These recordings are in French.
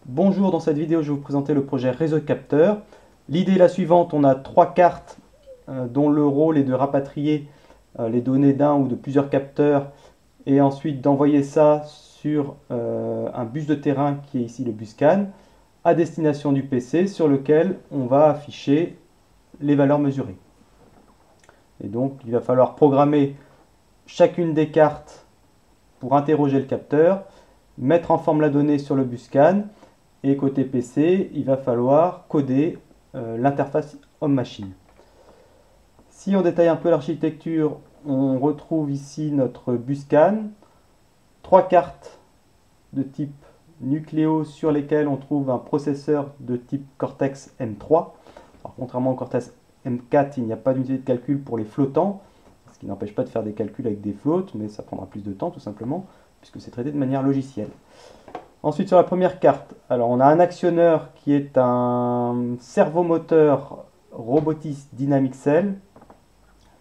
Bonjour, dans cette vidéo je vais vous présenter le projet réseau de capteurs. L'idée est la suivante, on a trois cartes dont le rôle est de rapatrier les données d'un ou de plusieurs capteurs et ensuite d'envoyer ça sur un bus de terrain qui est ici le bus CAN à destination du PC sur lequel on va afficher les valeurs mesurées. Et donc il va falloir programmer chacune des cartes pour interroger le capteur, mettre en forme la donnée sur le bus CAN. Et côté PC, il va falloir coder l'interface homme-machine. Si on détaille un peu l'architecture, on retrouve ici notre bus CAN, trois cartes de type Nucleo sur lesquelles on trouve un processeur de type Cortex M3. Alors, contrairement au Cortex M4, il n'y a pas d'unité de calcul pour les flottants, ce qui n'empêche pas de faire des calculs avec des flottes, mais ça prendra plus de temps tout simplement, puisque c'est traité de manière logicielle. Ensuite, sur la première carte, alors on a un actionneur qui est un servomoteur Robotis Dynamic Cell,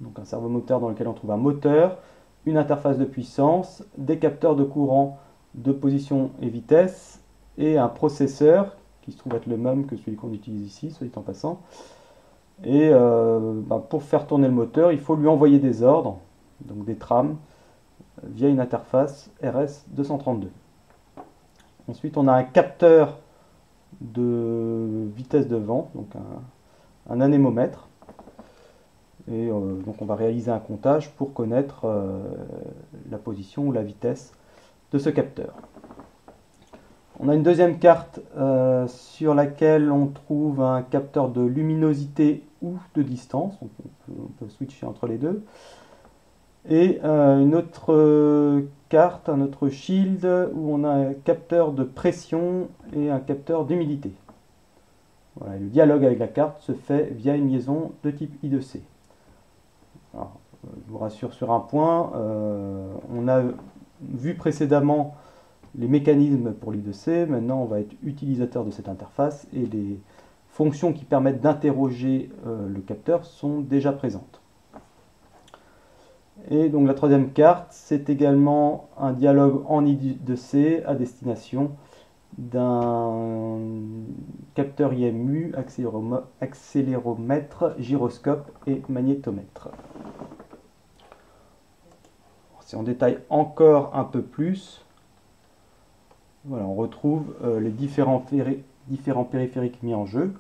donc un servomoteur dans lequel on trouve un moteur, une interface de puissance, des capteurs de courant de position et vitesse, et un processeur qui se trouve être le même que celui qu'on utilise ici, soit dit en passant. Et pour faire tourner le moteur, il faut lui envoyer des ordres, donc des trames, via une interface RS-232. Ensuite, on a un capteur de vitesse de vent, donc un anémomètre. Et donc on va réaliser un comptage pour connaître la position ou la vitesse de ce capteur. On a une deuxième carte sur laquelle on trouve un capteur de luminosité ou de distance. Donc on peut switcher entre les deux. Et une autre carte, un autre shield où on a un capteur de pression et un capteur d'humidité. Voilà, le dialogue avec la carte se fait via une liaison de type I2C. Alors, je vous rassure sur un point, on a vu précédemment les mécanismes pour l'I2C, maintenant on va être utilisateur de cette interface et les fonctions qui permettent d'interroger le capteur sont déjà présentes. Et donc la troisième carte, c'est également un dialogue en I2C à destination d'un capteur IMU, accéléromètre, gyroscope et magnétomètre. Si on détaille encore un peu plus, voilà, on retrouve les différents périphériques mis en jeu.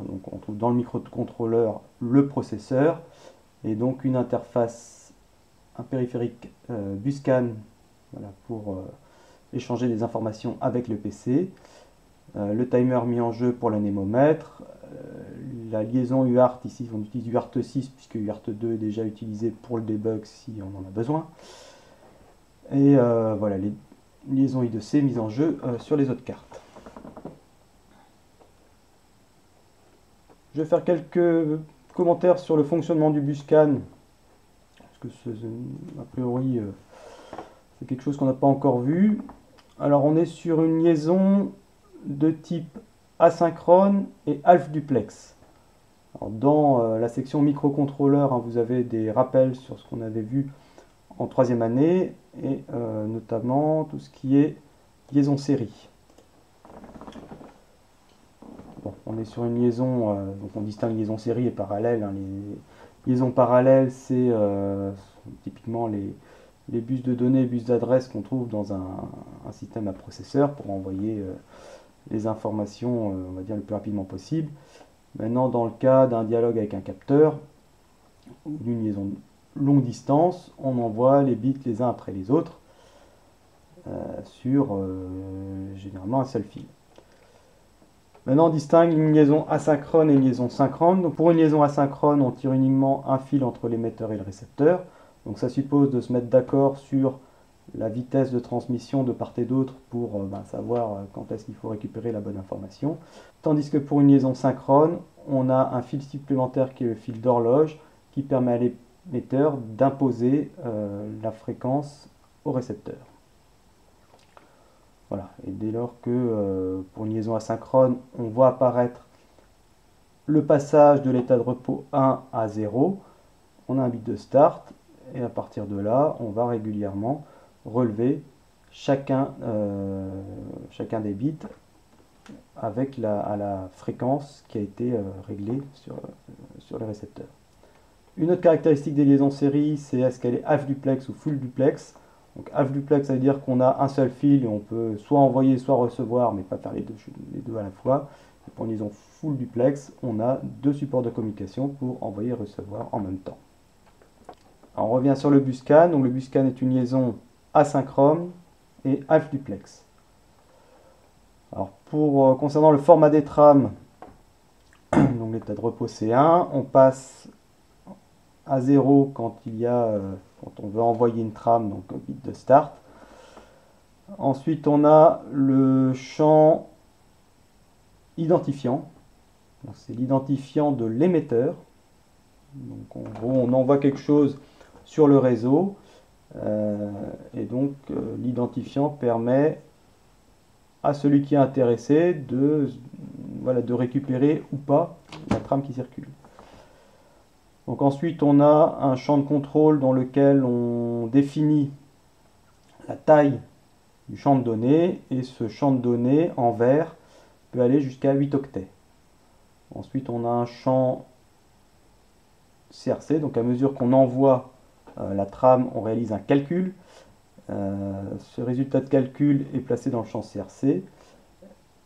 Donc on trouve dans le microcontrôleur le processeur et donc une interface, un périphérique Buscan, voilà, pour échanger des informations avec le PC, le timer mis en jeu pour l'anémomètre, la liaison UART, ici on utilise UART 6 puisque UART 2 est déjà utilisé pour le debug si on en a besoin, et voilà les liaisons I2C mises en jeu sur les autres cartes. Je vais faire quelques commentaires sur le fonctionnement du Buscan, parce que a priori c'est quelque chose qu'on n'a pas encore vu. Alors on est sur une liaison de type asynchrone et half duplex. Alors, dans la section microcontrôleur, hein, vous avez des rappels sur ce qu'on avait vu en troisième année, et notamment tout ce qui est liaison série. Bon, on est sur une liaison, donc on distingue liaison série et parallèle. Hein. Les liaisons parallèles, c'est typiquement les bus de données, bus d'adresse qu'on trouve dans un système à processeur pour envoyer les informations, on va dire, le plus rapidement possible. Maintenant, dans le cas d'un dialogue avec un capteur ou d'une liaison longue distance, on envoie les bits les uns après les autres sur généralement un seul fil. Maintenant, on distingue une liaison asynchrone et une liaison synchrone. Donc, pour une liaison asynchrone, on tire uniquement un fil entre l'émetteur et le récepteur. Donc, ça suppose de se mettre d'accord sur la vitesse de transmission de part et d'autre pour savoir quand est-ce qu'il faut récupérer la bonne information. Tandis que pour une liaison synchrone, on a un fil supplémentaire qui est le fil d'horloge qui permet à l'émetteur d'imposer la fréquence au récepteur. Voilà. Et dès lors que pour une liaison asynchrone, on voit apparaître le passage de l'état de repos 1 à 0, on a un bit de start et à partir de là, on va régulièrement relever chacun des bits avec à la fréquence qui a été réglée sur les récepteurs. Une autre caractéristique des liaisons série, c'est est-ce qu'elle est half duplex ou full duplex. Donc half duplex, ça veut dire qu'on a un seul fil et on peut soit envoyer, soit recevoir, mais pas faire les deux à la fois. Et pour une liaison full duplex, on a deux supports de communication pour envoyer et recevoir en même temps. Alors, on revient sur le buscan. Donc le buscan est une liaison asynchrone et half duplex. Alors concernant le format des trames, donc l'état de repos C1, on passe à 0 quand on veut envoyer une trame, donc au bit de start. Ensuite, on a le champ identifiant. C'est l'identifiant de l'émetteur. Donc en gros, on envoie quelque chose sur le réseau. Et donc l'identifiant permet à celui qui est intéressé de récupérer ou pas la trame qui circule. Donc ensuite, on a un champ de contrôle dans lequel on définit la taille du champ de données, et ce champ de données en vert peut aller jusqu'à 8 octets. Ensuite, on a un champ CRC, donc à mesure qu'on envoie la trame, on réalise un calcul. Ce résultat de calcul est placé dans le champ CRC.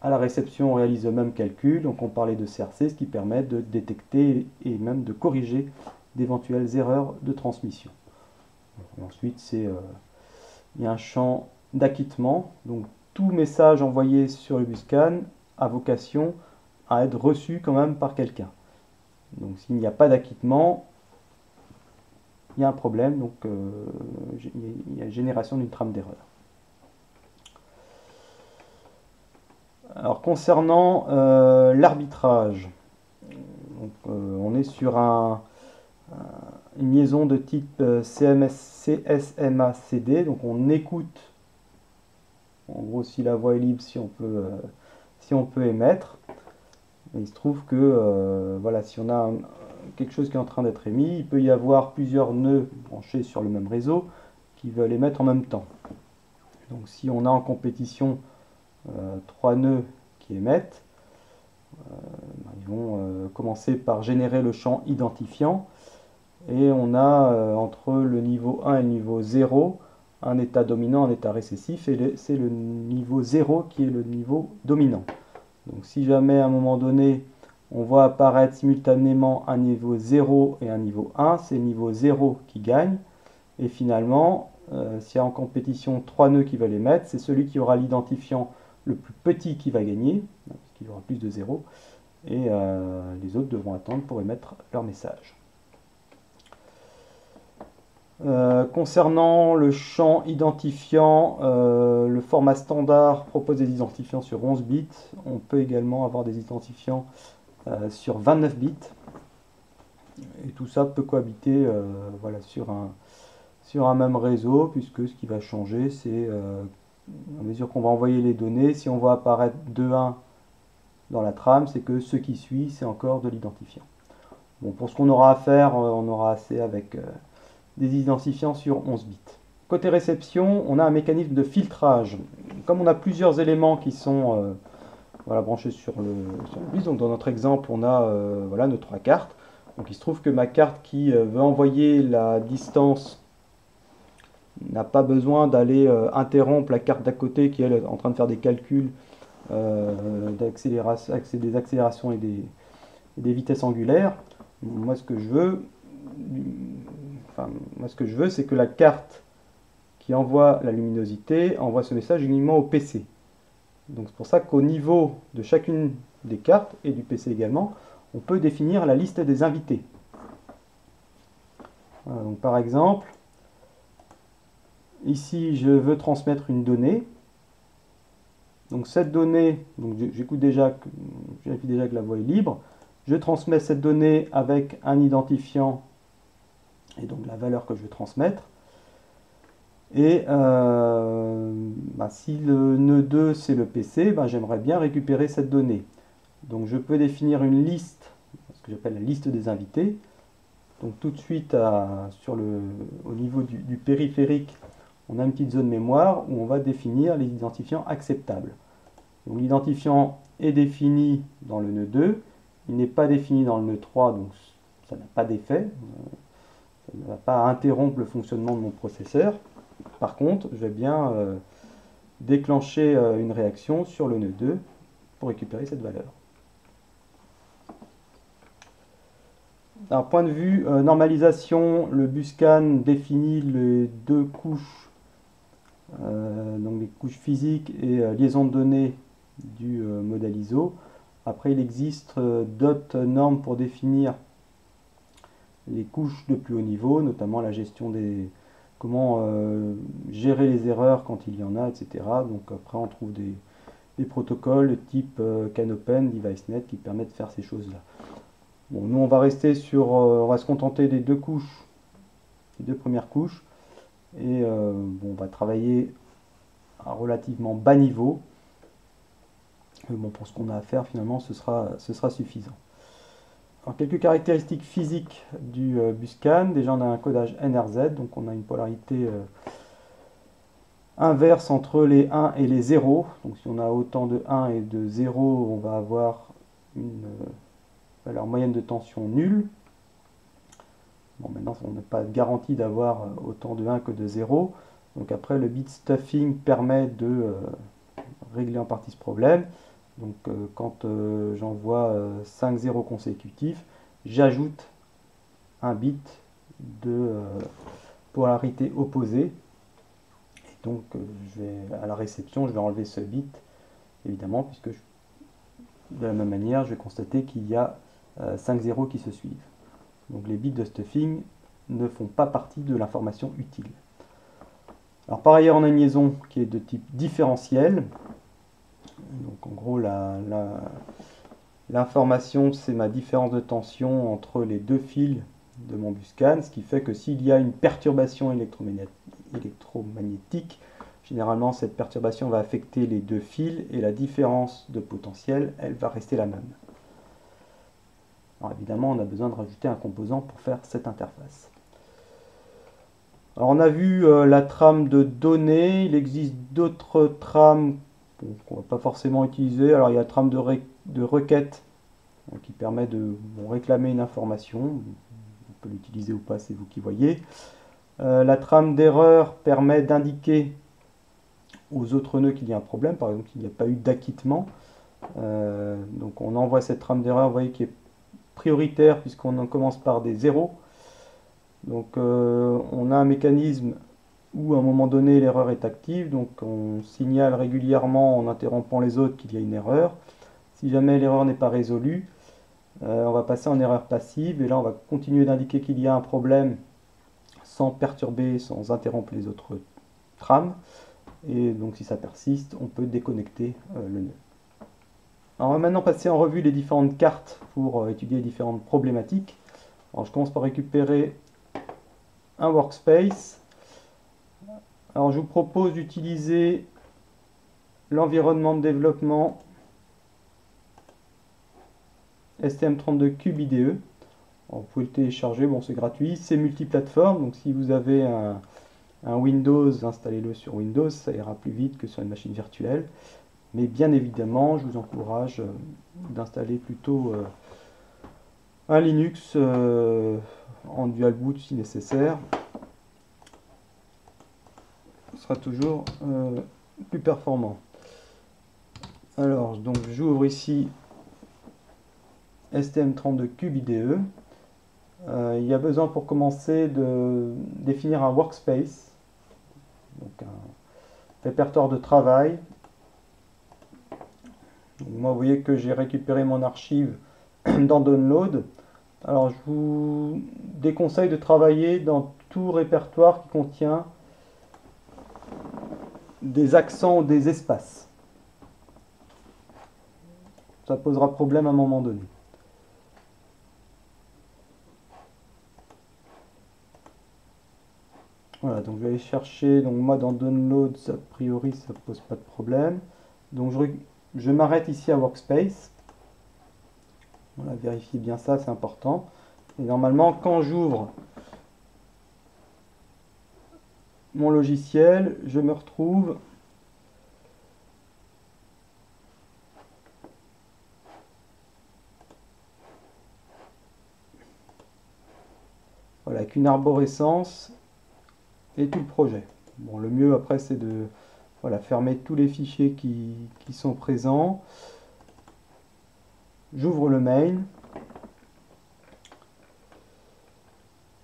À la réception, on réalise le même calcul, donc on parlait de CRC, ce qui permet de détecter et même de corriger d'éventuelles erreurs de transmission. Ensuite, il y a un champ d'acquittement, donc tout message envoyé sur le buscan a vocation à être reçu quand même par quelqu'un. Donc s'il n'y a pas d'acquittement, il y a un problème, donc il y a génération d'une trame d'erreur. Alors concernant l'arbitrage, on est sur une liaison de type CSMA-CD, donc on écoute, en gros si la voie est libre, si on peut émettre. Et il se trouve que voilà, si on a quelque chose qui est en train d'être émis, il peut y avoir plusieurs nœuds branchés sur le même réseau qui veulent émettre en même temps. Donc si on a en compétition 3 nœuds qui émettent, ils vont commencer par générer le champ identifiant, et on a entre le niveau 1 et le niveau 0 un état dominant, un état récessif, et c'est le niveau 0 qui est le niveau dominant. Donc si jamais à un moment donné on voit apparaître simultanément un niveau 0 et un niveau 1, c'est le niveau 0 qui gagne, et finalement s'il y a en compétition 3 nœuds qui veulent émettre, c'est celui qui aura l'identifiant le plus petit qui va gagner, parce qu'il aura plus de 0, et les autres devront attendre pour émettre leur message. Concernant le champ identifiant, le format standard propose des identifiants sur 11 bits. On peut également avoir des identifiants sur 29 bits. Et tout ça peut cohabiter voilà, sur un même réseau, puisque ce qui va changer, c'est à mesure qu'on va envoyer les données, si on voit apparaître 2.1 dans la trame, c'est que ce qui suit, c'est encore de l'identifiant. Bon, pour ce qu'on aura à faire, on aura assez avec des identifiants sur 11 bits. Côté réception, on a un mécanisme de filtrage. Comme on a plusieurs éléments qui sont voilà, branchés sur le bus, donc dans notre exemple, on a voilà, nos 3 cartes. Donc il se trouve que ma carte qui veut envoyer la distance n'a pas besoin d'aller interrompre la carte d'à côté qui est en train de faire des calculs des accélérations et des vitesses angulaires. Moi ce que je veux, c'est que la carte qui envoie la luminosité envoie ce message uniquement au PC. Donc c'est pour ça qu'au niveau de chacune des cartes, et du PC également, on peut définir la liste des invités. Voilà, donc par exemple, ici je veux transmettre une donnée. Donc cette donnée, j'écoute déjà, je vérifie déjà que la voie est libre. Je transmets cette donnée avec un identifiant et donc la valeur que je veux transmettre. Et si le nœud 2 c'est le PC, j'aimerais bien récupérer cette donnée. Donc je peux définir une liste, ce que j'appelle la liste des invités. Donc tout de suite au niveau du périphérique, on a une petite zone mémoire où on va définir les identifiants acceptables. Donc l'identifiant est défini dans le nœud 2, il n'est pas défini dans le nœud 3, donc ça n'a pas d'effet, ça ne va pas interrompre le fonctionnement de mon processeur. Par contre, je vais bien déclencher une réaction sur le nœud 2 pour récupérer cette valeur. Alors, point de vue normalisation, le BUSCAN définit les deux couches, donc les couches physiques et liaison de données du modèle ISO. Après, il existe d'autres normes pour définir les couches de plus haut niveau, notamment la gestion des... comment gérer les erreurs quand il y en a, etc. Donc après, on trouve des protocoles de type CANopen, DeviceNet qui permettent de faire ces choses-là. Bon, nous, on va rester sur... on va se contenter des deux couches, les deux premières couches. Et bon, on va travailler à relativement bas niveau. Bon, pour ce qu'on a à faire, finalement, ce sera suffisant. Alors, quelques caractéristiques physiques du BUSCAN. Déjà, on a un codage NRZ, donc on a une polarité inverse entre les 1 et les 0. Donc, si on a autant de 1 et de 0, on va avoir une valeur moyenne de tension nulle. Bon, maintenant, on n'a pas de garantie d'avoir autant de 1 que de 0. Donc, après, le bit stuffing permet de régler en partie ce problème. Donc quand j'envoie 5 zéros consécutifs, j'ajoute un bit de polarité opposée. Et donc à la réception, je vais enlever ce bit, évidemment, puisque de la même manière, je vais constater qu'il y a 5 zéros qui se suivent. Donc les bits de stuffing ne font pas partie de l'information utile. Alors par ailleurs, on a une liaison qui est de type différentiel. Donc en gros, l'information, c'est ma différence de tension entre les deux fils de mon BUSCAN, ce qui fait que s'il y a une perturbation électromagnétique, généralement cette perturbation va affecter les deux fils et la différence de potentiel, elle va rester la même. Alors évidemment, on a besoin de rajouter un composant pour faire cette interface. Alors on a vu la trame de données, il existe d'autres trames qu'on ne va pas forcément utiliser. Alors il y a la trame de requête qui permet de réclamer une information. On peut l'utiliser ou pas, c'est vous qui voyez. La trame d'erreur permet d'indiquer aux autres nœuds qu'il y a un problème, par exemple qu'il n'y a pas eu d'acquittement. Donc on envoie cette trame d'erreur, vous voyez, qui est prioritaire puisqu'on en commence par des zéros. Donc on a un mécanisme où à un moment donné l'erreur est active, donc on signale régulièrement en interrompant les autres qu'il y a une erreur. Si jamais l'erreur n'est pas résolue, on va passer en erreur passive, et là on va continuer d'indiquer qu'il y a un problème sans perturber, sans interrompre les autres trames, et donc si ça persiste, on peut déconnecter le nœud. Alors on va maintenant passer en revue les différentes cartes pour étudier les différentes problématiques. Alors je commence par récupérer un workspace. Alors je vous propose d'utiliser l'environnement de développement STM32Cube IDE. Vous pouvez le télécharger, bon c'est gratuit, c'est multiplateforme, donc si vous avez un Windows, installez-le sur Windows, ça ira plus vite que sur une machine virtuelle. Mais bien évidemment, je vous encourage d'installer plutôt un Linux en dual boot si nécessaire. Ce sera toujours plus performant. Alors, donc j'ouvre ici STM32Cube IDE. Il y a besoin pour commencer de définir un workspace, donc un répertoire de travail. Donc moi, vous voyez que j'ai récupéré mon archive dans Download. Alors, je vous déconseille de travailler dans tout répertoire qui contient des accents ou des espaces. Ça posera problème à un moment donné. Voilà, donc je vais aller chercher, donc moi dans Download, a priori ça ne pose pas de problème. Donc je m'arrête ici à Workspace. Voilà, vérifiez bien ça, c'est important. Et normalement, quand j'ouvre mon logiciel, je me retrouve voilà, avec une arborescence et tout le projet. Bon, le mieux après c'est de voilà, fermer tous les fichiers qui sont présents. J'ouvre le main.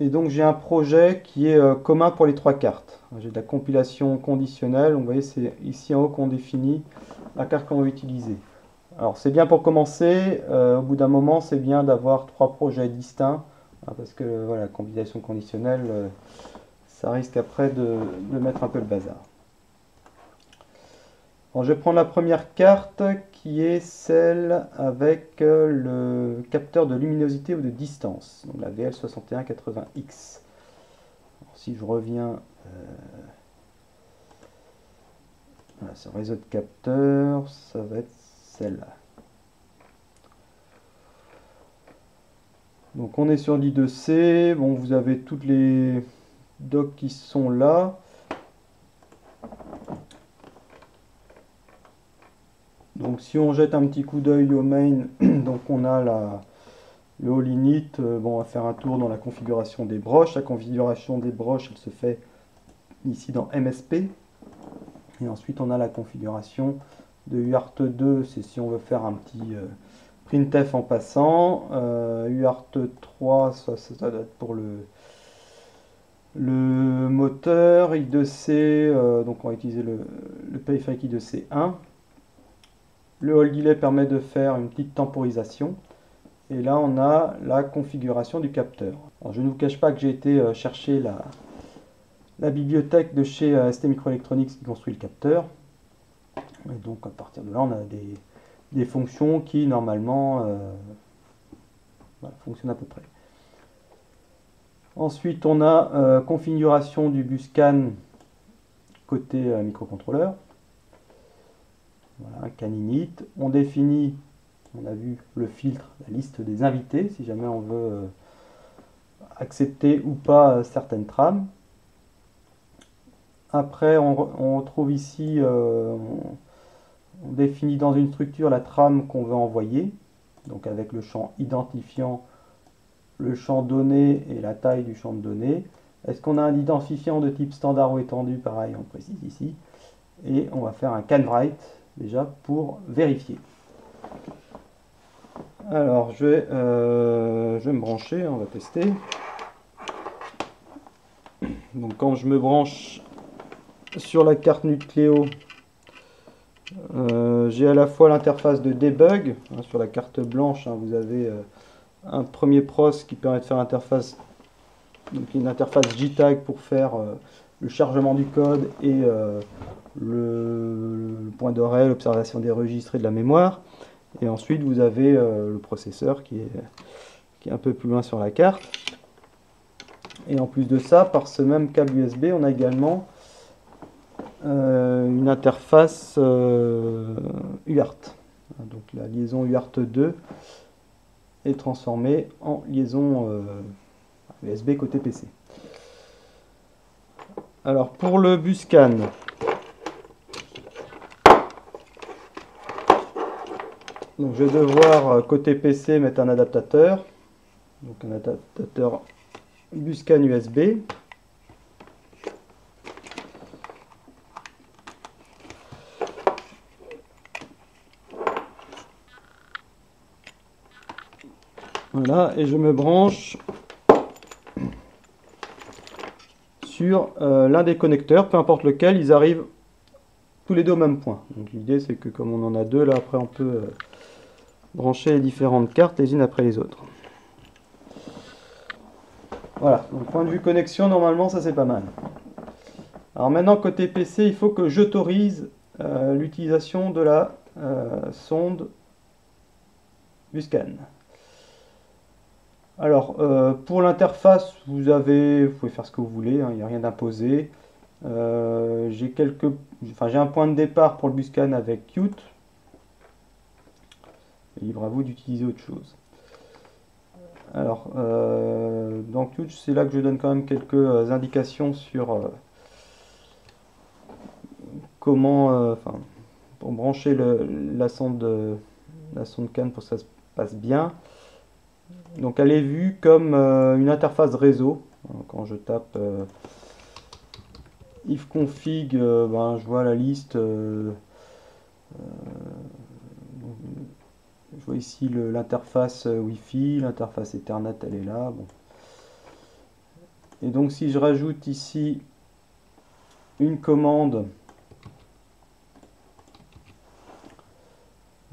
Et donc j'ai un projet qui est commun pour les trois cartes. J'ai de la compilation conditionnelle. Donc, vous voyez, c'est ici en haut qu'on définit la carte qu'on va utiliser. Alors c'est bien pour commencer. Au bout d'un moment, c'est bien d'avoir trois projets distincts. Hein, parce que voilà, la compilation conditionnelle, ça risque après de mettre un peu le bazar. Bon, je vais prendre la première carte qui est celle avec le capteur de luminosité ou de distance, donc la VL6180X. Si je reviens sur réseau de capteurs, ça va être celle-là. Donc on est sur l'I2C, bon, vous avez toutes les docs qui sont là. Donc si on jette un petit coup d'œil au main, donc on a le all init. Bon, on va faire un tour dans la configuration des broches. La configuration des broches, elle se fait ici dans MSP. Et ensuite on a la configuration de UART2, c'est si on veut faire un petit printf en passant. UART3, ça doit être pour le moteur. I2C, donc on va utiliser le périphérique I2C1. Le hold delay permet de faire une petite temporisation. Et là, on a la configuration du capteur. Alors, je ne vous cache pas que j'ai été chercher la bibliothèque de chez STMicroelectronics qui construit le capteur. Et donc, à partir de là, on a des fonctions qui, normalement, voilà, fonctionnent à peu près. Ensuite, on a configuration du buscan côté microcontrôleur. Voilà, un CAN init. On définit, on a vu le filtre, la liste des invités, si jamais on veut accepter ou pas certaines trames. Après, on retrouve ici, on définit dans une structure la trame qu'on veut envoyer, donc avec le champ identifiant, le champ donné et la taille du champ de données. Est-ce qu'on a un identifiant de type standard ou étendu? Pareil, on précise ici. Et on va faire un can write déjà pour vérifier. Alors je vais me brancher, on va tester. Donc quand je me branche sur la carte Nucléo, j'ai à la fois l'interface de debug. Hein, sur la carte blanche, hein, vous avez un premier pros qui permet de faire l'interface, donc une interface JTAG pour faire le chargement du code et le point d'oreille, l'observation des registres et de la mémoire. Et ensuite vous avez le processeur qui est un peu plus loin sur la carte. Et en plus de ça, par ce même câble USB, on a également une interface UART. Donc la liaison UART2 est transformée en liaison USB côté PC. Alors pour le buscan, donc je vais devoir côté PC mettre un adaptateur, donc un adaptateur buscan USB. Voilà, et je me branche sur l'un des connecteurs, peu importe lequel, ils arrivent tous les deux au même point. Donc l'idée c'est que comme on en a deux, là après on peut brancher les différentes cartes les unes après les autres. Voilà, donc point de vue connexion, normalement ça c'est pas mal. Alors maintenant côté PC, il faut que j'autorise l'utilisation de la sonde buscan. Alors pour l'interface, vous pouvez faire ce que vous voulez, hein, il n'y a rien d'imposé. J'ai un point de départ pour le buscan avec Qt. Libre à vous d'utiliser autre chose. Alors, dans Qt, c'est là que je donne quand même quelques indications sur comment, pour brancher la sonde CAN pour que ça se passe bien. Donc elle est vue comme une interface réseau. Quand je tape if config, je vois la liste. Je vois ici l'interface Wi-Fi, l'interface Ethernet, elle est là. Bon. Et donc si je rajoute ici une commande,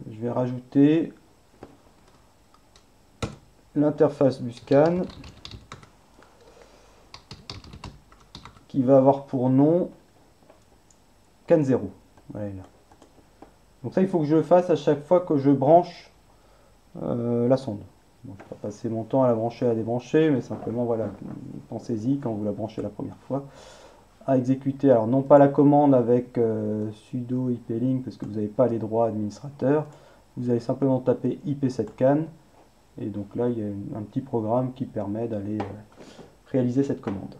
je vais rajouter l'interface du scan qui va avoir pour nom CAN0. Voilà, là. Donc ça, il faut que je le fasse à chaque fois que je branche la sonde. Donc, je ne vais pas passer mon temps à la brancher, à la débrancher, mais simplement, voilà, pensez-y quand vous la branchez la première fois, à exécuter, alors non pas la commande avec sudo iplink, parce que vous n'avez pas les droits administrateurs, vous allez simplement taper ip7can, et donc là, il y a un petit programme qui permet d'aller réaliser cette commande.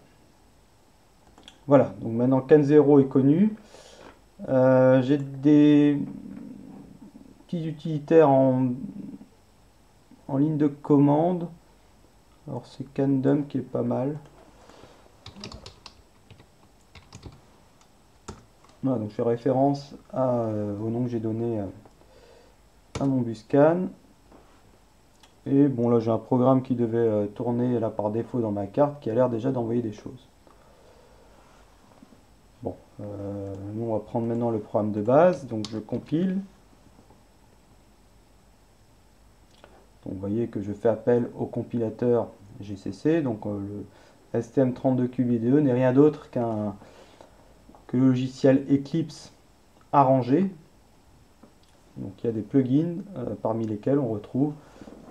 Voilà, donc maintenant CAN0 est connu. J'ai des petits utilitaires en ligne de commande. Alors c'est CanDump qui est pas mal. Voilà, donc je fais référence au nom que j'ai donné à mon buscan. Et bon, là j'ai un programme qui devait tourner là par défaut dans ma carte qui a l'air déjà d'envoyer des choses. Bon, nous on va prendre maintenant le programme de base, donc je compile. Donc vous voyez que je fais appel au compilateur GCC, donc le STM32Cube n'est rien d'autre que le logiciel Eclipse arrangé. Donc il y a des plugins parmi lesquels on retrouve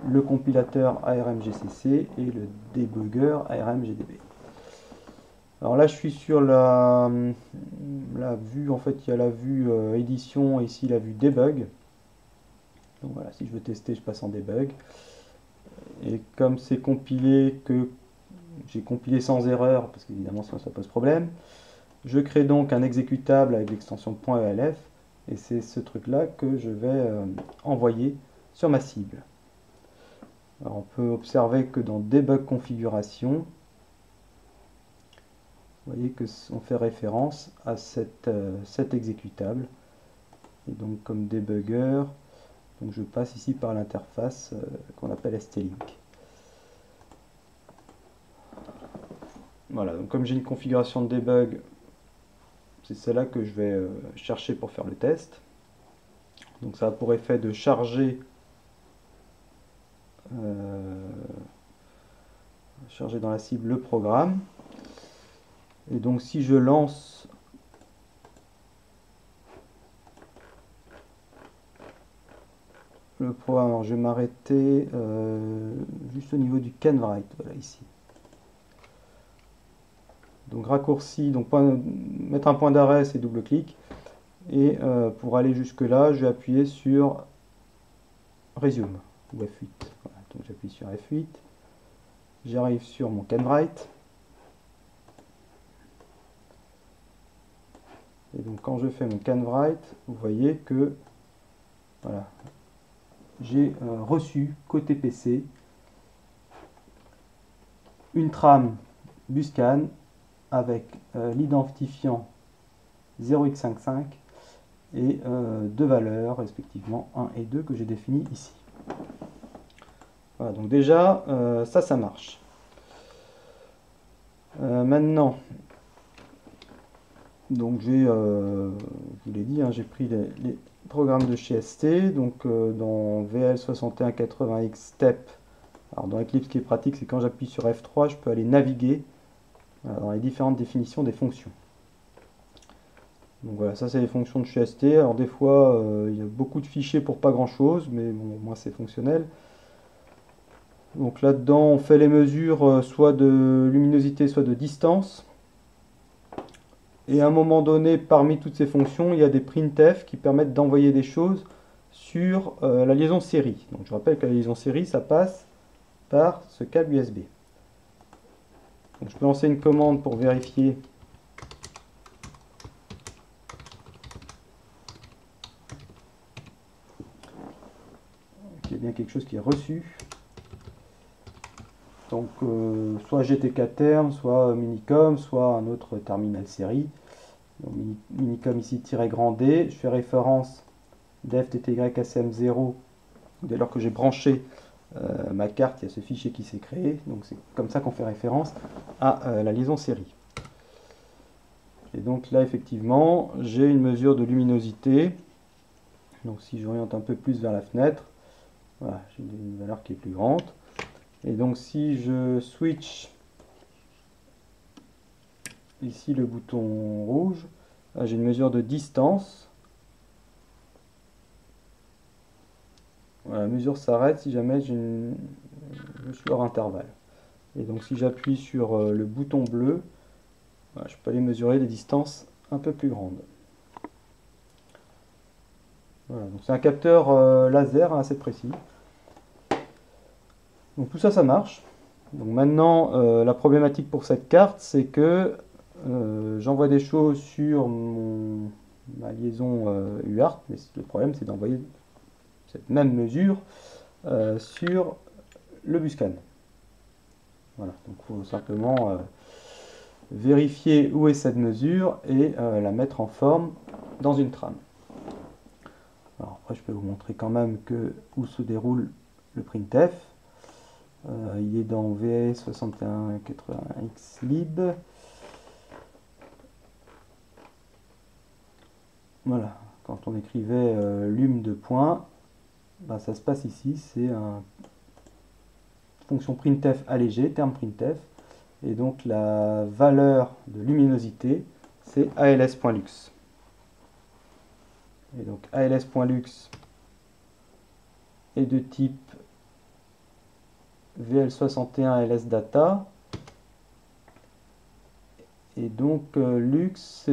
le compilateur ARMGCC et le debugger ARMGDB. Alors là je suis sur la vue, en fait il y a la vue édition et ici la vue debug. Donc voilà, si je veux tester je passe en debug. Et comme c'est compilé, que j'ai compilé sans erreur, parce qu'évidemment sinon ça pose problème, je crée donc un exécutable avec l'extension .elf, et c'est ce truc là que je vais envoyer sur ma cible. Alors on peut observer que dans debug configuration, vous voyez que on fait référence à cet exécutable, et donc comme debugger, donc je passe ici par l'interface qu'on appelle ST-Link. Voilà, donc comme j'ai une configuration de debug, c'est celle-là que je vais chercher pour faire le test. Donc ça a pour effet de charger dans la cible le programme. Et donc si je lance le programme, alors je vais m'arrêter juste au niveau du canWrite, voilà ici. Donc raccourci, donc mettre un point d'arrêt, c'est double-clic. Et pour aller jusque là, je vais appuyer sur Resume ou F8. Voilà, donc j'appuie sur F8. J'arrive sur mon canWrite. Et donc quand je fais mon canWrite, vous voyez que voilà, j'ai reçu côté PC une trame buscan avec l'identifiant 0x55 et deux valeurs respectivement 1 et 2 que j'ai définies ici. Voilà, donc déjà ça marche. Maintenant, donc je vous l'ai dit, hein, j'ai pris les programmes de chez ST, donc dans VL6180X Step. Alors dans Eclipse, ce qui est pratique, c'est quand j'appuie sur F3, je peux aller naviguer dans les différentes définitions des fonctions. Donc voilà, ça c'est les fonctions de chez ST. Alors des fois, il y a beaucoup de fichiers pour pas grand chose, mais bon, moi c'est fonctionnel. Donc là-dedans, on fait les mesures soit de luminosité, soit de distance. Et à un moment donné, parmi toutes ces fonctions, il y a des printf qui permettent d'envoyer des choses sur la liaison série. Donc je rappelle que la liaison série, ça passe par ce câble USB. Donc je peux lancer une commande pour vérifier qu'il y a bien quelque chose qui est reçu. Donc soit GTK terme, soit Minicom, soit un autre terminal série. Donc, Minicom ici grand D. Je fais référence def-tty-acm0 dès lors que j'ai branché ma carte, il y a ce fichier qui s'est créé. Donc c'est comme ça qu'on fait référence à la liaison série. Et donc là effectivement j'ai une mesure de luminosité. Donc si j'oriente un peu plus vers la fenêtre, voilà, j'ai une valeur qui est plus grande. Et donc si je switch ici le bouton rouge, j'ai une mesure de distance. Voilà, la mesure s'arrête si jamais je suis hors intervalle. Et donc si j'appuie sur le bouton bleu, voilà, je peux aller mesurer des distances un peu plus grandes. Voilà, donc c'est un capteur laser assez précis. Donc tout ça, ça marche. Donc maintenant, la problématique pour cette carte, c'est que j'envoie des choses sur ma liaison UART, mais le problème c'est d'envoyer cette même mesure sur le Buscan. Voilà, donc il faut simplement vérifier où est cette mesure et la mettre en forme dans une trame. Alors après, je peux vous montrer quand même où se déroule le printf. Il est dans VS6180Xlib. Voilà, quand on écrivait lum de point, ben, ça se passe ici, c'est une fonction printf allégée, terme printf, et donc la valeur de luminosité, c'est als.lux. Et donc als.lux est de type VL61 LSData, et donc lux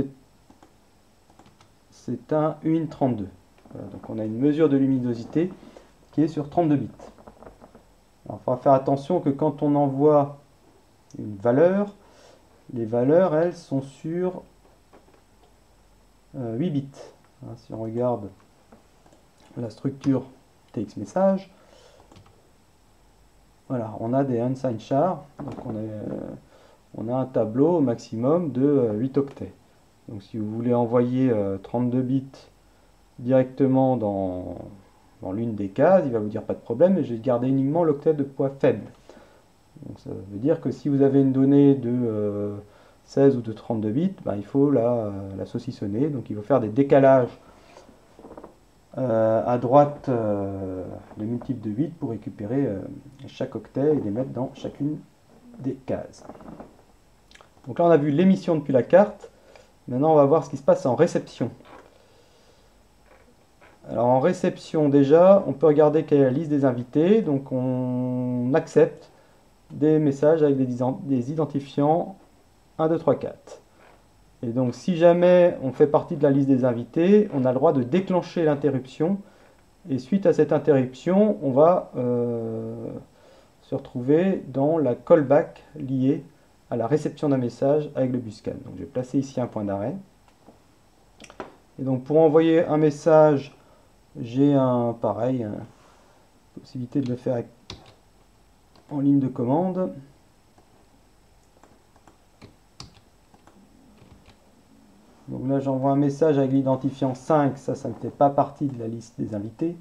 c'est un UIN32. Voilà, donc on a une mesure de luminosité qui est sur 32 bits. Alors, il faudra faire attention que quand on envoie une valeur, les valeurs elles sont sur 8 bits. Hein, si on regarde la structure TX message, voilà, on a des unsigned chars, donc on a un tableau au maximum de 8 octets. Donc si vous voulez envoyer 32 bits directement dans l'une des cases, il va vous dire pas de problème, mais je vais garder uniquement l'octet de poids faible. Donc ça veut dire que si vous avez une donnée de 16 ou de 32 bits, ben, il faut la saucissonner, donc il faut faire des décalages à droite de multiples de 8 pour récupérer chaque octet et les mettre dans chacune des cases. Donc là on a vu l'émission depuis la carte. Maintenant on va voir ce qui se passe en réception. Alors en réception déjà, on peut regarder quelle est la liste des invités. Donc on accepte des messages avec des identifiants 1, 2, 3, 4. Et donc si jamais on fait partie de la liste des invités, on a le droit de déclencher l'interruption. Et suite à cette interruption, on va se retrouver dans la callback liée à la réception d'un message avec le Buscan. Donc je vais placer ici un point d'arrêt. Et donc pour envoyer un message, j'ai pareil, possibilité de le faire en ligne de commande. Donc là j'envoie un message avec l'identifiant 5, ça ne fait pas partie de la liste des invités.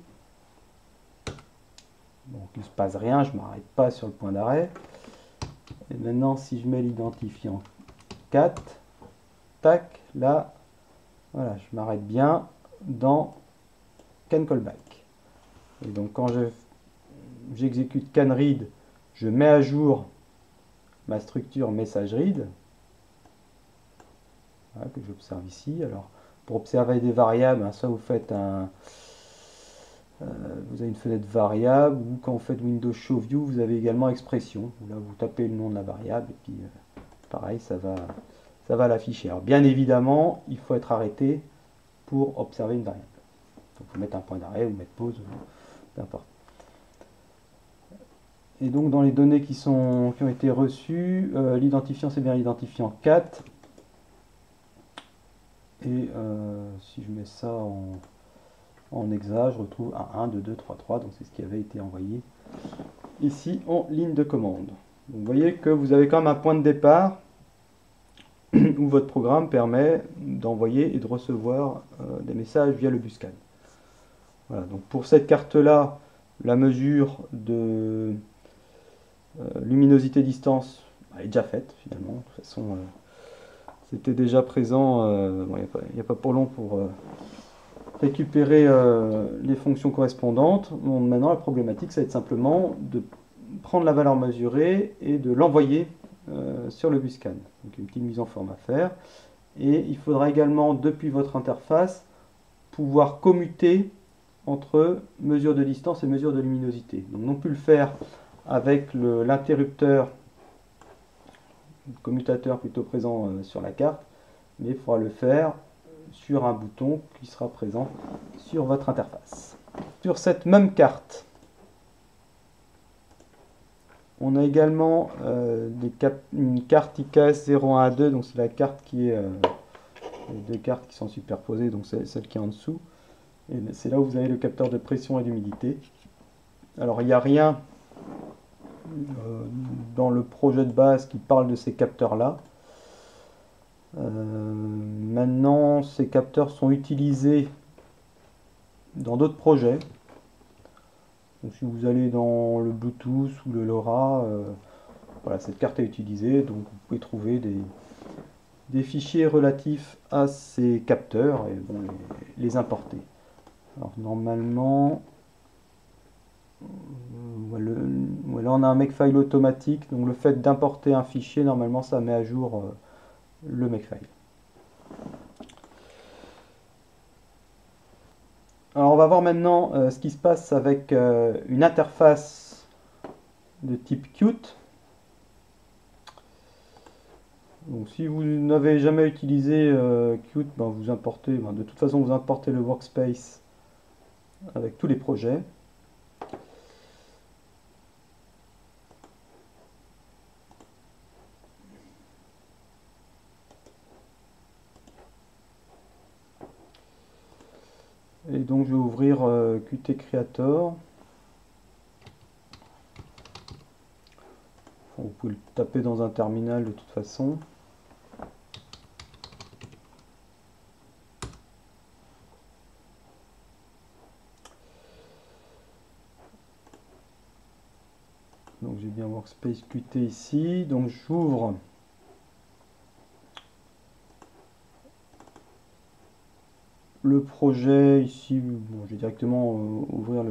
Donc il ne se passe rien, je ne m'arrête pas sur le point d'arrêt. Et maintenant si je mets l'identifiant 4, tac, là, voilà, je m'arrête bien dans can callback. Et donc quand j'exécute can read, je mets à jour ma structure message read. Voilà, que j'observe ici. Alors, pour observer des variables, hein, soit vous faites vous avez une fenêtre variable, ou quand vous faites Windows Show View, vous avez également expression. Là, vous tapez le nom de la variable, et puis pareil, ça va l'afficher. Alors, bien évidemment, il faut être arrêté pour observer une variable. Donc, vous mettre un point d'arrêt, ou mettre pause, peu importe. Et donc, dans les données qui ont été reçues, l'identifiant, c'est bien l'identifiant 4. Et si je mets ça en hexa, je retrouve un 1, 2, 2, 3, 3. Donc c'est ce qui avait été envoyé ici en ligne de commande. Donc, vous voyez que vous avez quand même un point de départ où votre programme permet d'envoyer et de recevoir des messages via le Buscan. Voilà, donc pour cette carte-là, la mesure de luminosité distance est déjà faite finalement. De toute façon, c'était déjà présent. Il n'y a pas pour long pour récupérer les fonctions correspondantes. Bon, maintenant, la problématique, ça va être simplement de prendre la valeur mesurée et de l'envoyer sur le Buscan. Donc une petite mise en forme à faire. Et il faudra également, depuis votre interface, pouvoir commuter entre mesure de distance et mesure de luminosité. Donc non plus le faire avec l'interrupteur, le commutateur plutôt présent sur la carte, mais il faudra le faire sur un bouton qui sera présent sur votre interface. Sur cette même carte, on a également une carte IKS 0112, donc c'est la carte qui est les deux cartes qui sont superposées, donc c'est celle qui est en dessous. Et c'est là où vous avez le capteur de pression et d'humidité. Alors il n'y a rien dans le projet de base qui parle de ces capteurs-là. Maintenant, ces capteurs sont utilisés dans d'autres projets. Donc, si vous allez dans le Bluetooth ou le LoRa, voilà, cette carte est utilisée. Donc vous pouvez trouver des fichiers relatifs à ces capteurs et bon, les importer. Alors normalement, voilà, on a un makefile automatique, donc le fait d'importer un fichier, normalement ça met à jour le makefile. Alors on va voir maintenant ce qui se passe avec une interface de type Qt. Donc si vous n'avez jamais utilisé Qt, vous importez, de toute façon vous importez le workspace avec tous les projets. Et donc je vais ouvrir Qt Creator. Vous pouvez le taper dans un terminal de toute façon. Donc j'ai bien Workspace Qt ici. Donc j'ouvre le projet ici. Bon, je vais directement ouvrir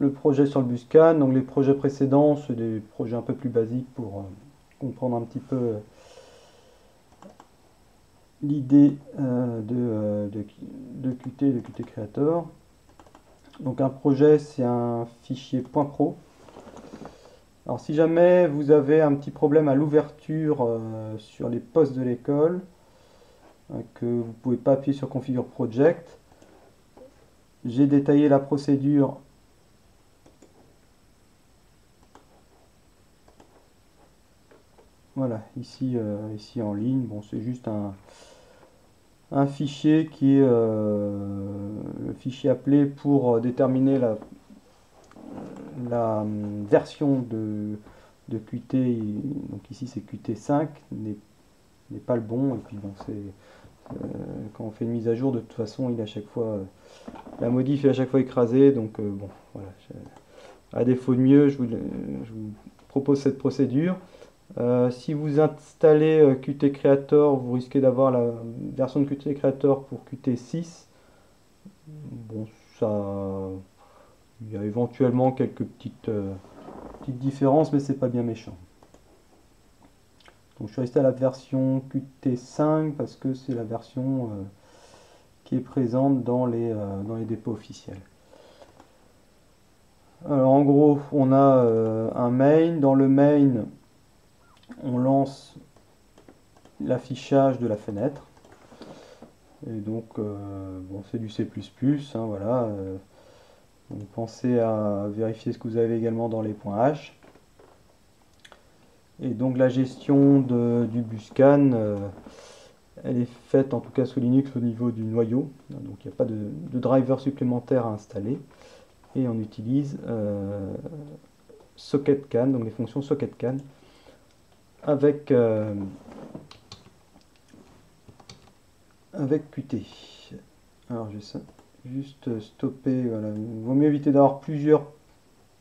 le projet sur le Buscan. Donc les projets précédents, c'est des projets un peu plus basiques pour comprendre un petit peu l'idée de Qt et de Qt Creator. Donc un projet, c'est un fichier .pro. Alors si jamais vous avez un petit problème à l'ouverture sur les postes de l'école, que vous ne pouvez pas appuyer sur Configure Project, j'ai détaillé la procédure voilà, ici en ligne. Bon, c'est juste un fichier qui est le fichier appelé pour déterminer la version de Qt. Donc ici c'est Qt5 n'est pas le bon, et puis bon, quand on fait une mise à jour, de toute façon il est à chaque fois la modif est à chaque fois écrasée. Donc bon, voilà, à défaut de mieux, je vous propose cette procédure. Si vous installez Qt Creator, vous risquez d'avoir la version de Qt Creator pour Qt6. Bon, il y a éventuellement quelques petites différences, mais c'est pas bien méchant. Donc je suis resté à la version Qt5 parce que c'est la version qui est présente dans les dépôts officiels. Alors en gros, on a un main. Dans le main, on lance l'affichage de la fenêtre. Et donc, bon, c'est du C++, hein, voilà. Donc, pensez à vérifier ce que vous avez également dans les points H. Et donc la gestion du Buscan, elle est faite en tout cas sous Linux au niveau du noyau. Donc il n'y a pas de driver supplémentaire à installer. Et on utilise socketCan, donc les fonctions socketCan, avec Qt. Alors je vais juste stopper, voilà. Il vaut mieux éviter d'avoir plusieurs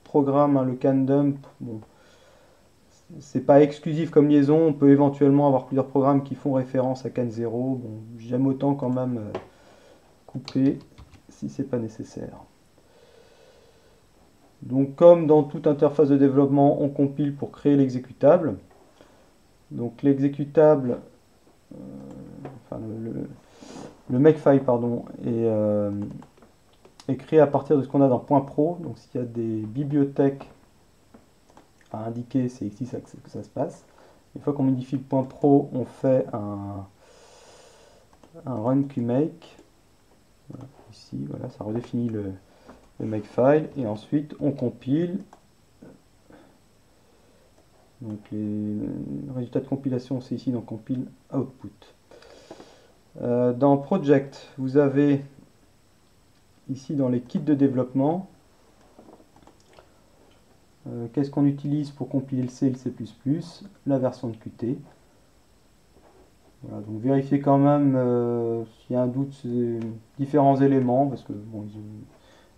programmes, hein, le CanDump, bon, c'est pas exclusif comme liaison, on peut éventuellement avoir plusieurs programmes qui font référence à Can0, bon, j'aime autant quand même couper si c'est pas nécessaire. Donc comme dans toute interface de développement, on compile pour créer l'exécutable. Donc l'exécutable, enfin le makefile pardon, est créé à partir de ce qu'on a dans .pro. Donc s'il y a des bibliothèques à indiquer, c'est ici que ça se passe. Une fois qu'on modifie le .pro, on fait un run qmake. Voilà, ici, voilà, ça redéfinit le makefile et ensuite on compile. Donc les résultats de compilation, c'est ici, donc compile output. Dans project, vous avez ici dans les kits de développement, qu'est-ce qu'on utilise pour compiler le C et le C++, la version de Qt. Voilà, donc vérifiez quand même s'il y a un doute sur différents éléments, parce que bon,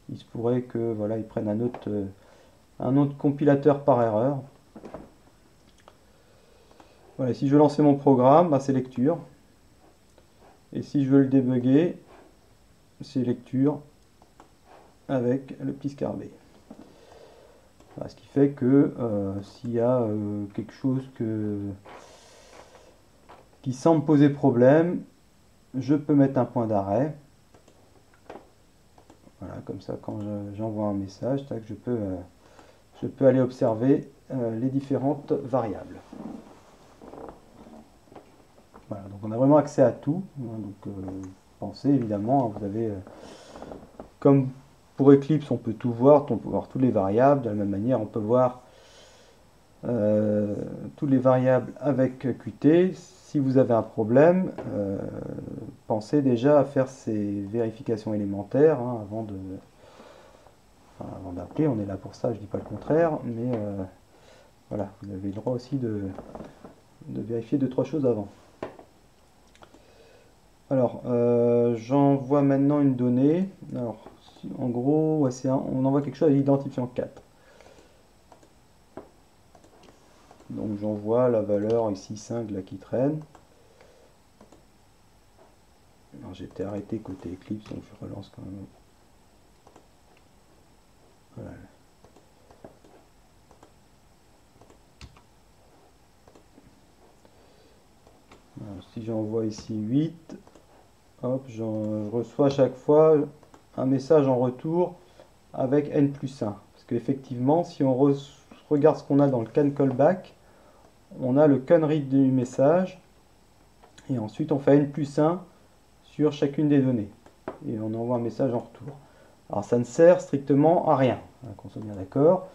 il se pourrait que voilà, ils prennent un autre compilateur par erreur. Voilà, si je veux lancer mon programme, bah, c'est lecture. Et si je veux le débugger, c'est lecture avec le petit scarabée. Voilà, ce qui fait que s'il y a quelque chose qui semble poser problème, je peux mettre un point d'arrêt. Voilà, comme ça, quand j'envoie un message, tac, je peux aller observer les différentes variables. Voilà, donc on a vraiment accès à tout. Donc pensez évidemment, vous avez, comme pour Eclipse, on peut tout voir, on peut voir toutes les variables. De la même manière, on peut voir toutes les variables avec Qt. Si vous avez un problème, pensez déjà à faire ces vérifications élémentaires hein, avant d'appeler. On est là pour ça, je ne dis pas le contraire, mais voilà, vous avez le droit aussi de vérifier 2-3 choses avant. Alors, j'envoie maintenant une donnée. Alors, en gros, ouais, on envoie quelque chose à l'identifiant 4. Donc j'envoie la valeur ici 5 là qui traîne. J'étais arrêté côté Eclipse, donc je relance quand même. Voilà. Alors, si j'envoie ici 8, hop, je reçois à chaque fois un message en retour avec n+1. Parce qu'effectivement, si on regarde ce qu'on a dans le can callback, on a le can read du message, et ensuite on fait n+1 sur chacune des données. Et on envoie un message en retour. Alors ça ne sert strictement à rien, hein, qu'on soit bien d'accord.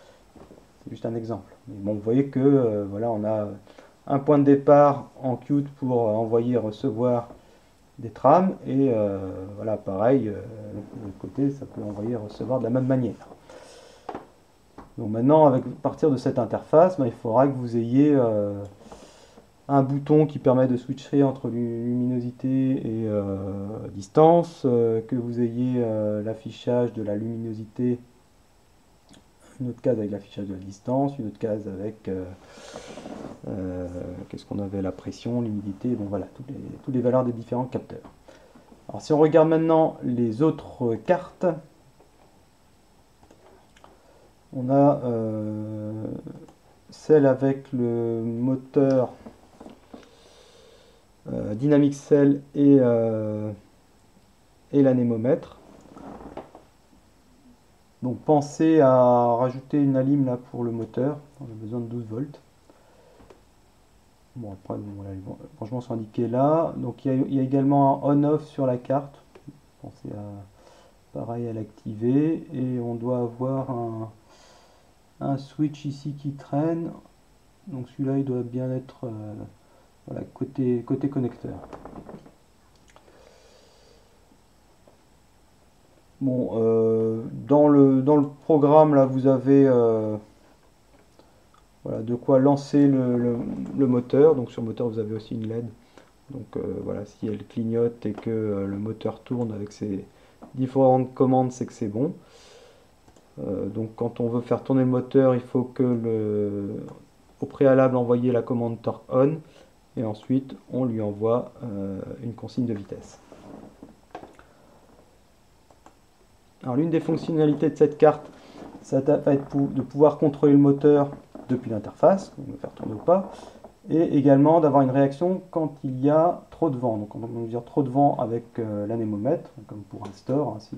C'est juste un exemple. Mais bon, vous voyez que voilà, on a un point de départ en Qt pour envoyer et recevoir des trames. Et voilà, pareil, de l'autre côté, ça peut envoyer et recevoir de la même manière. Donc maintenant, à partir de cette interface, il faudra que vous ayez un bouton qui permet de switcher entre luminosité et distance, que vous ayez l'affichage de la luminosité, une autre case avec l'affichage de la distance, une autre case avec qu'est-ce qu'on avait, la pression, l'humidité, bon voilà, toutes les valeurs des différents capteurs. Alors si on regarde maintenant les autres cartes, on a celle avec le moteur Dynamic Cell et l'anémomètre. Donc pensez à rajouter une alim là pour le moteur, on a besoin de 12 volts. Bon après, bon, voilà, les branchements sont indiqués là. Donc il y a également un on-off sur la carte. Pensez à pareil à l'activer. Et on doit avoir un switch ici qui traîne. Donc celui-là il doit bien être voilà, côté connecteur. Bon, dans le programme là vous avez Voilà, de quoi lancer le moteur. Donc sur le moteur, vous avez aussi une LED. Donc voilà, si elle clignote et que le moteur tourne avec ses différentes commandes, c'est que c'est bon. Donc quand on veut faire tourner le moteur, il faut que au préalable envoyer la commande torque on et ensuite on lui envoie une consigne de vitesse. Alors l'une des fonctionnalités de cette carte, ça va être de pouvoir contrôler le moteur depuis l'interface, on va faire tourner ou pas, et également d'avoir une réaction quand il y a trop de vent. Donc on va dire trop de vent avec l'anémomètre, comme pour un store. Hein,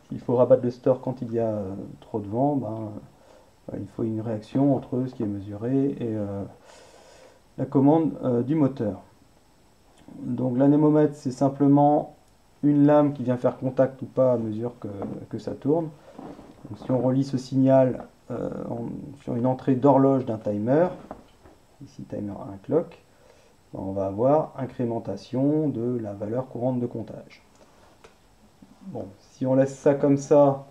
s'il faut rabattre le store quand il y a trop de vent, il faut une réaction entre ce qui est mesuré et la commande du moteur. Donc l'anémomètre, c'est simplement une lame qui vient faire contact ou pas à mesure que ça tourne. Donc, si on relie ce signal sur une entrée d'horloge d'un timer, ici timer 1 clock, on va avoir incrémentation de la valeur courante de comptage. Bon, si on laisse ça comme ça,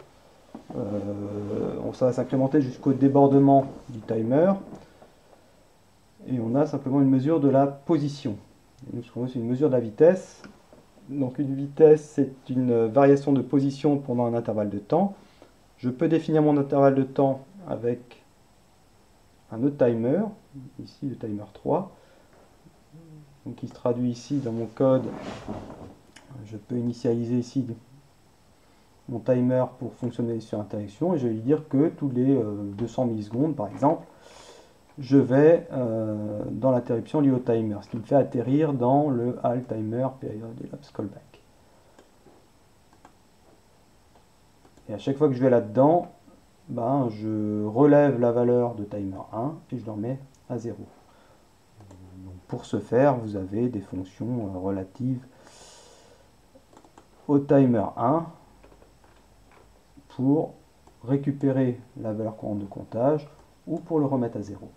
ça va s'incrémenter jusqu'au débordement du timer. Et on a simplement une mesure de la position. Ce qu'on veut, c'est une mesure de la vitesse. Donc une vitesse, c'est une variation de position pendant un intervalle de temps. Je peux définir mon intervalle de temps avec un autre timer, ici le timer 3, donc qui se traduit ici dans mon code. Je peux initialiser ici mon timer pour fonctionner sur interruption et je vais lui dire que tous les 200 millisecondes par exemple, je vais dans l'interruption liée au timer, ce qui me fait atterrir dans le HAL timer period elapsed callback. Et à chaque fois que je vais là-dedans, je relève la valeur de timer 1 et je le remets à 0. Donc pour ce faire, vous avez des fonctions relatives au timer 1 pour récupérer la valeur courante de comptage ou pour le remettre à 0.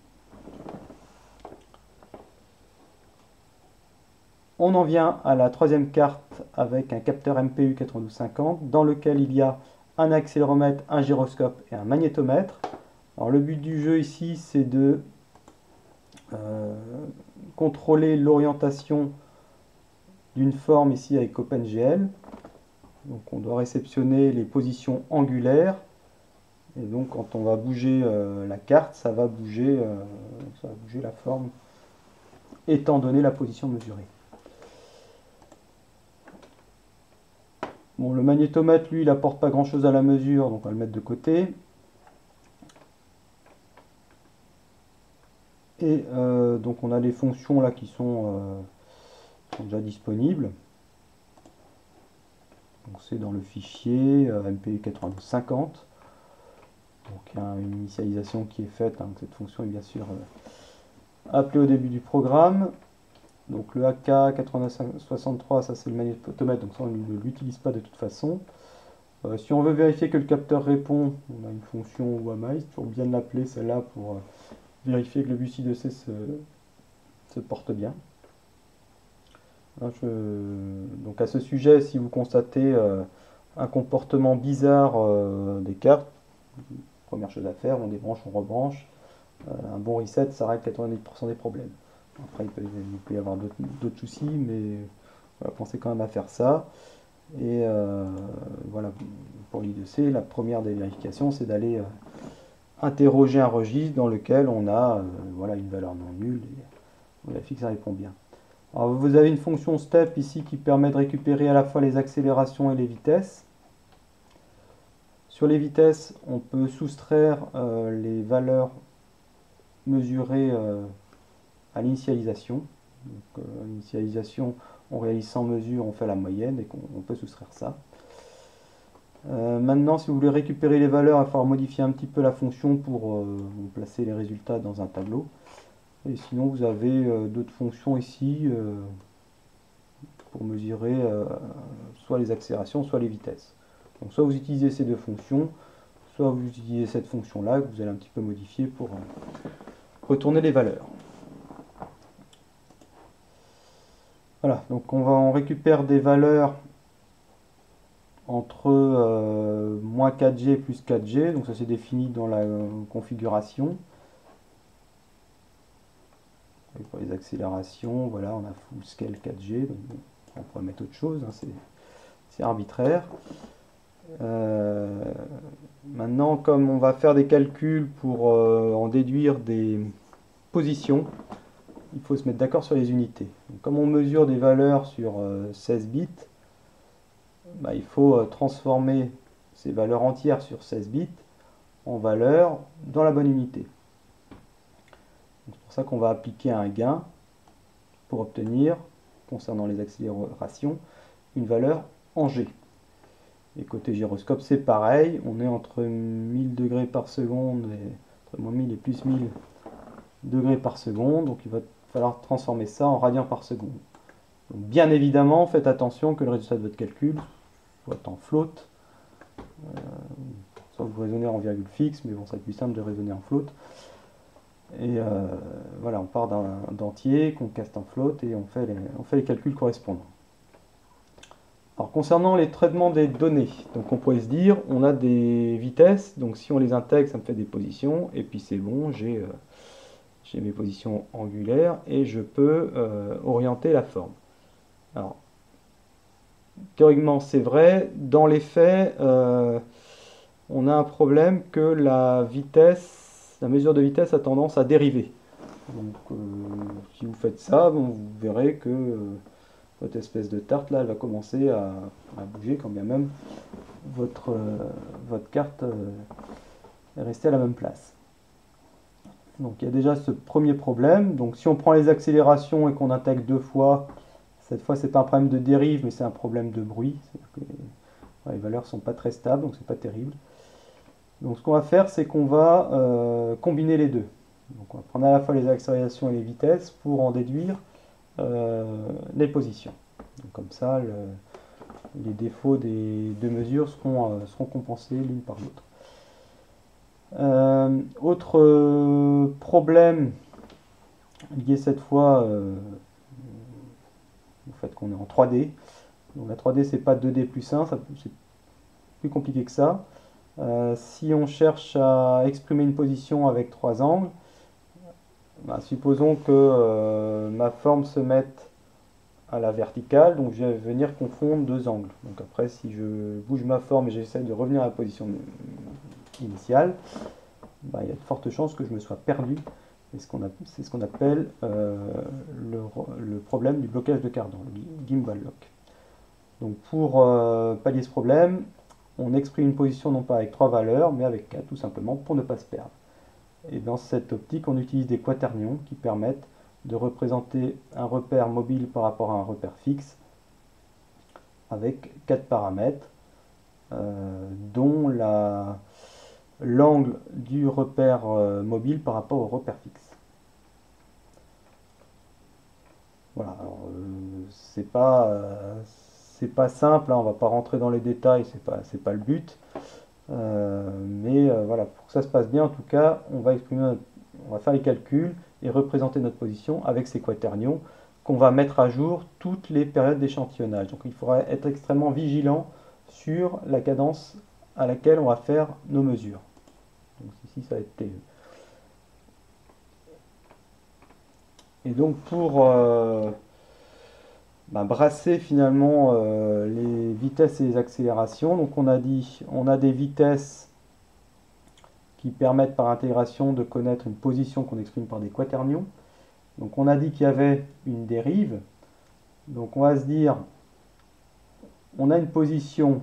On en vient à la troisième carte avec un capteur MPU 9250 dans lequel il y a un accéléromètre, un gyroscope et un magnétomètre. Alors le but du jeu ici, c'est de contrôler l'orientation d'une forme ici avec OpenGL. Donc on doit réceptionner les positions angulaires. Et donc quand on va bouger la carte, ça va bouger la forme étant donné la position mesurée. Bon, le magnétomètre, lui, il n'apporte pas grand-chose à la mesure, donc on va le mettre de côté. Et donc on a les fonctions là qui sont déjà disponibles. Donc c'est dans le fichier MPU 9250. Donc il y a une initialisation qui est faite. Hein, cette fonction est bien sûr appelée au début du programme. Donc le AK8963, ça c'est le magnétomètre, donc ça on ne l'utilise pas de toute façon. Si on veut vérifier que le capteur répond, on a une fonction WAMI, c'est toujours bien de l'appeler celle-là pour vérifier que le bus I2C se porte bien. Donc à ce sujet, si vous constatez un comportement bizarre des cartes, première chose à faire, on débranche, on rebranche. Un bon reset, ça règle 90% des problèmes. Après, il peut y avoir d'autres soucis, mais voilà, pensez quand même à faire ça. Et voilà, pour l'I2C, la première des vérifications, c'est d'aller interroger un registre dans lequel on a voilà, une valeur non nulle et on vérifie que ça répond bien. Alors, vous avez une fonction step ici qui permet de récupérer à la fois les accélérations et les vitesses. Sur les vitesses, on peut soustraire les valeurs mesurées à l'initialisation. L'initialisation, on réalise sans mesure, on fait la moyenne et on peut soustraire ça. Maintenant, si vous voulez récupérer les valeurs, il va falloir modifier un petit peu la fonction pour placer les résultats dans un tableau. Et sinon, vous avez d'autres fonctions ici pour mesurer soit les accélérations, soit les vitesses. Donc, soit vous utilisez ces deux fonctions, soit vous utilisez cette fonction-là que vous allez un petit peu modifier pour retourner les valeurs. Voilà, donc on récupère des valeurs entre moins 4G plus 4G, donc ça c'est défini dans la configuration. Et pour les accélérations, voilà, on a full scale 4G, donc bon, on pourrait mettre autre chose, hein, c'est arbitraire. Maintenant, comme on va faire des calculs pour en déduire des positions, il faut se mettre d'accord sur les unités. Donc, comme on mesure des valeurs sur 16 bits, bah, il faut transformer ces valeurs entières sur 16 bits en valeurs dans la bonne unité. C'est pour ça qu'on va appliquer un gain pour obtenir, concernant les accélérations, une valeur en G. Et côté gyroscope, c'est pareil, on est entre 1000 degrés par seconde, et entre moins 1000 et plus 1000 degrés par seconde, donc il va falloir transformer ça en radians par seconde. Donc, bien évidemment, faites attention que le résultat de votre calcul soit en float, soit vous raisonnez en virgule fixe, mais bon, ça va être plus simple de raisonner en float. Et voilà, on part d'un entier qu'on casse en float et on fait les calculs correspondants. Alors concernant les traitements des données, donc on pourrait se dire, on a des vitesses, donc si on les intègre, ça me fait des positions, et puis c'est bon, j'ai mes positions angulaires, et je peux orienter la forme. Alors, théoriquement c'est vrai, dans les faits, on a un problème que la mesure de vitesse a tendance à dériver. Donc si vous faites ça, bon, vous verrez que votre espèce de tarte là, elle va commencer à bouger quand bien même votre carte est restée à la même place. Donc il y a déjà ce premier problème. Donc si on prend les accélérations et qu'on intègre deux fois, cette fois c'est pas un problème de dérive, mais c'est un problème de bruit. Les valeurs sont pas très stables, donc c'est pas terrible. Donc ce qu'on va faire, c'est qu'on va combiner les deux. Donc on va prendre à la fois les accélérations et les vitesses pour en déduire les positions. Donc comme ça, les défauts des deux mesures seront compensés l'une par l'autre. Autre problème lié cette fois au fait qu'on est en 3D. Donc la 3D c'est pas 2D plus 1, c'est plus compliqué que ça. Si on cherche à exprimer une position avec trois angles, bah, supposons que ma forme se mette à la verticale, donc je vais venir confondre deux angles. Donc après, si je bouge ma forme et j'essaie de revenir à la position initiale, bah, il y a de fortes chances que je me sois perdu. C'est ce qu'on appelle le problème du blocage de cardan, le gimbal lock. Donc pour pallier ce problème, on exprime une position non pas avec trois valeurs, mais avec 4, tout simplement, pour ne pas se perdre. Et dans cette optique, on utilise des quaternions qui permettent de représenter un repère mobile par rapport à un repère fixe avec 4 paramètres, dont l'angle du repère mobile par rapport au repère fixe. Voilà, alors c'est pas simple, hein, on va pas rentrer dans les détails, c'est pas le but. Mais voilà, pour que ça se passe bien, en tout cas, on va faire les calculs et représenter notre position avec ces quaternions qu'on va mettre à jour toutes les périodes d'échantillonnage. Donc il faudra être extrêmement vigilant sur la cadence à laquelle on va faire nos mesures. Donc ici, ça va être TE. Et donc pour brasser finalement les vitesses et les accélérations, donc on a dit, on a des vitesses qui permettent par intégration de connaître une position qu'on exprime par des quaternions. Donc on a dit qu'il y avait une dérive. Donc on va se dire, on a une position,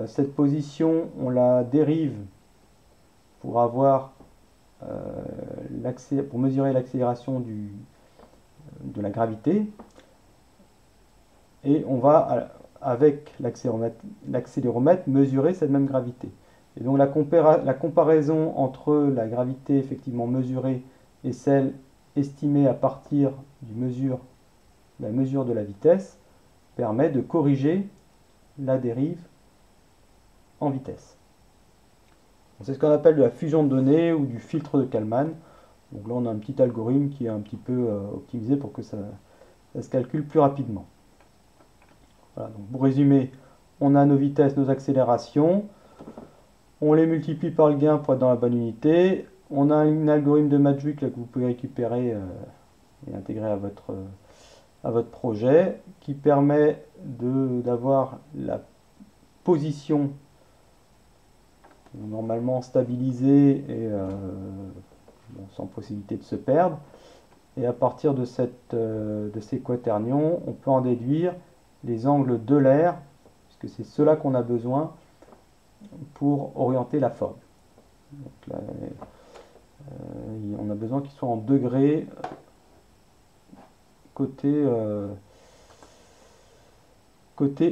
cette position on la dérive pour avoir pour mesurer l'accélération de la gravité. Et on va, avec l'accéléromètre, mesurer cette même gravité. Et donc la comparaison entre la gravité effectivement mesurée et celle estimée à partir de la mesure de la vitesse permet de corriger la dérive en vitesse. C'est ce qu'on appelle de la fusion de données ou du filtre de Kalman. Donc là on a un petit algorithme qui est un petit peu optimisé pour que ça se calcule plus rapidement. Voilà, donc pour résumer, on a nos vitesses, nos accélérations, on les multiplie par le gain pour être dans la bonne unité, on a un algorithme de Magic là, que vous pouvez récupérer et intégré à votre projet, qui permet d'avoir la position normalement stabilisée et bon, sans possibilité de se perdre. Et à partir de ces quaternions, on peut en déduire les angles de l'air, puisque c'est cela qu'on a besoin pour orienter la forme. Donc là, on a besoin qu'ils soient en degrés côté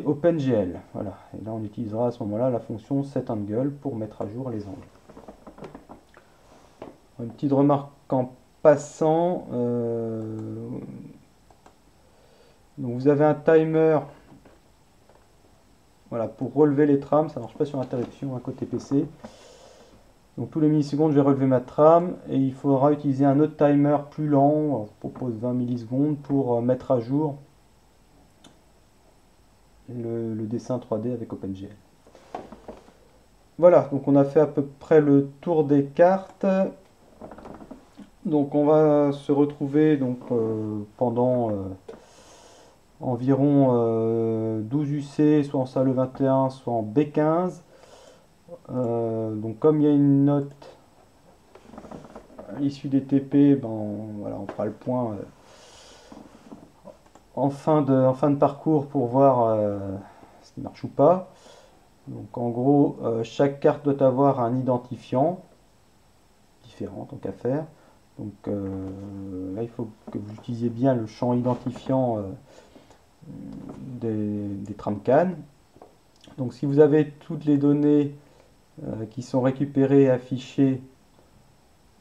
OpenGL. Voilà. Et là, on utilisera à ce moment-là la fonction setAngle pour mettre à jour les angles. Une petite remarque en passant. Donc vous avez un timer, voilà, pour relever les trames. Ça ne marche pas sur interruption à côté PC. Donc tous les millisecondes, je vais relever ma trame et il faudra utiliser un autre timer plus lent, je propose 20 millisecondes, pour mettre à jour le dessin 3D avec OpenGL. Voilà, donc on a fait à peu près le tour des cartes. Donc on va se retrouver donc, pendant environ 12 UC, soit en salle 21, soit en B15. Donc comme il y a une note issue des TP, ben, voilà, on fera le point en fin de parcours pour voir ce qui marche ou pas. Donc en gros, chaque carte doit avoir un identifiant différent, tant qu'à faire. Donc là, il faut que vous utilisiez bien le champ identifiant des tramcans. Donc si vous avez toutes les données qui sont récupérées et affichées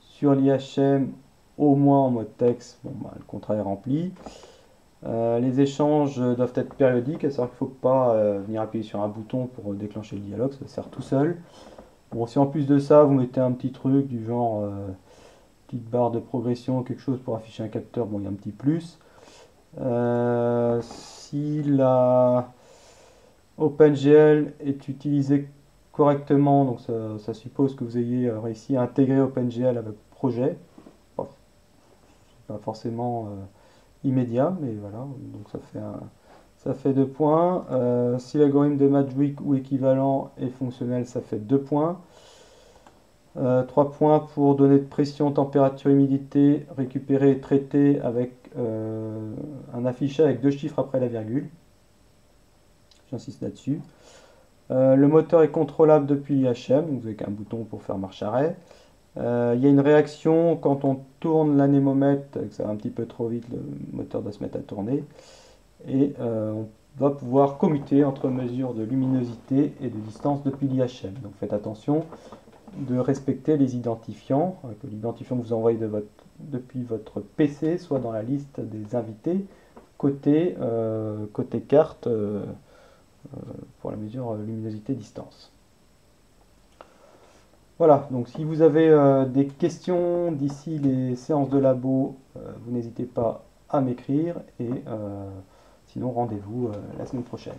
sur l'IHM, au moins en mode texte, bon, bah, le contrat est rempli. Les échanges doivent être périodiques, c'est-à-dire qu'il ne faut pas venir appuyer sur un bouton pour déclencher le dialogue, ça sert tout seul. Bon, si en plus de ça, vous mettez un petit truc du genre petite barre de progression, quelque chose pour afficher un capteur, bon, il y a un petit plus. Si la OpenGL est utilisée correctement, donc ça suppose que vous ayez réussi à intégrer OpenGL à votre projet. Pas forcément immédiat, mais voilà, donc ça fait 2 points. Si l'algorithme de Madgwick ou équivalent est fonctionnel, ça fait 2 points. 3 points pour données de pression, température, humidité récupérées et traitées avec un affichage avec 2 chiffres après la virgule. J'insiste là-dessus. Le moteur est contrôlable depuis l'IHM, donc vous n'avez qu'un bouton pour faire marche arrêt. Il y a une réaction quand on tourne l'anémomètre, que ça va un petit peu trop vite, le moteur doit se mettre à tourner. Et on va pouvoir commuter entre mesures de luminosité et de distance depuis l'IHM. Donc faites attention de respecter les identifiants, que l'identifiant que vous envoyez depuis votre PC soit dans la liste des invités côté carte pour la mesure luminosité distance. Voilà, donc si vous avez des questions d'ici les séances de labo, vous n'hésitez pas à m'écrire et sinon rendez-vous la semaine prochaine.